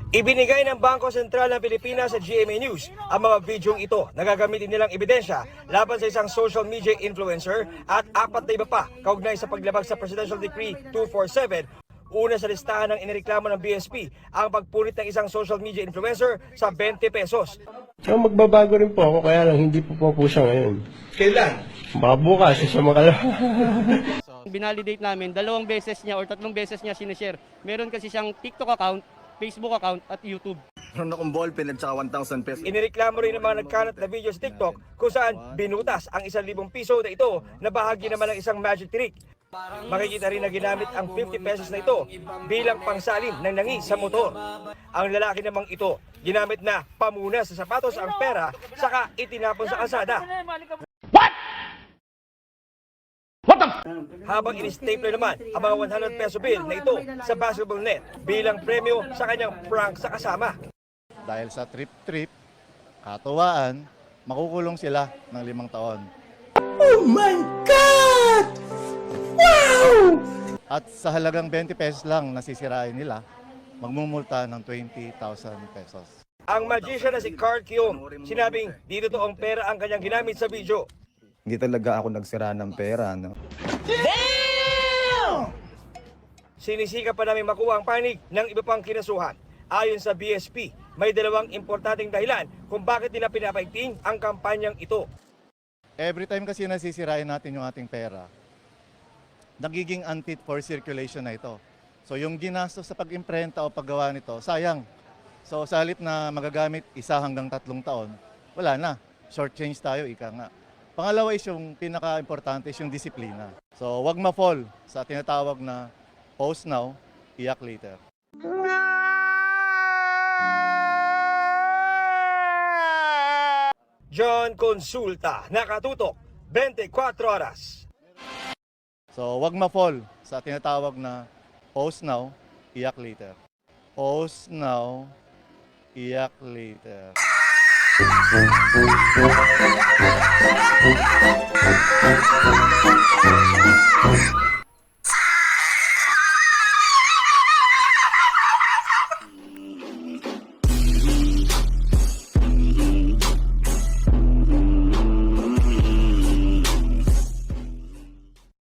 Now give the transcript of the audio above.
Ibinigay ng Bangko Sentral ng Pilipinas sa GMA News ang mga videong ito na gagamitin nilang ebidensya laban sa isang social media influencer at 4 na iba pa kaugnay sa paglabag sa Presidential Decree 247. Una sa listahan ng inireklamo ng BSP ang pagpunit ng isang social media influencer sa 20 pesos. So magbabago rin po ako, kaya lang hindi po siya ngayon. Kailan? Baka bukas, sa makalawa. Binalidate namin, 2 beses niya or 3 beses niya sinishare. Meron kasi siyang TikTok account, Facebook account at YouTube. Meron akong ballpen at saka 1,000 pesos. Inireklamo rin ng mga nagkanat na video sa TikTok kung saan binutas ang 1,000 piso na ito na bahagi naman ng isang magic trick. Makikita rin na ginamit ang 50 pesos na ito bilang pangsalin ng nangi sa motor. Ang lalaki namang ito, ginamit na pamuna sa sapatos ang pera, saka itinapon sa kalsada. Habang in-stapler naman ang mga 100 peso bill na ito sa basketball net bilang premyo sa kanyang prank sa kasama. Dahil sa trip-trip, katuwaan, makukulong sila ng 5 taon. Oh my God! Wow! At sa halagang 20 pesos lang nasisirain nila, magmumulta ng 20,000 pesos. Ang magician na si Carl Kiong, sinabing di totoong pera ang kanyang ginamit sa video. Hindi talaga ako nagsira ng pera, no? Sinisika pa namin makuha ang panig ng iba pang kinasuhan. Ayon sa BSP, may 2 importanteng dahilan kung bakit nila pinapaigting ang kampanyang ito. Every time kasi nasisirain natin yung ating pera, nagiging unfit for circulation na ito. So yung ginastos sa pag-imprenta o paggawa nito, sayang. So sa halip na magagamit 1 hanggang 3 taon, wala na. Short change tayo, ika nga. Pangalawa is yung pinaka-importante is yung disiplina. So wag ma-fall sa tinatawag na post now, iyak later. John Consulta, nakatutok, 24 oras. So wag ma-fall sa tinatawag na post now, iyak later. Post now, iyak later.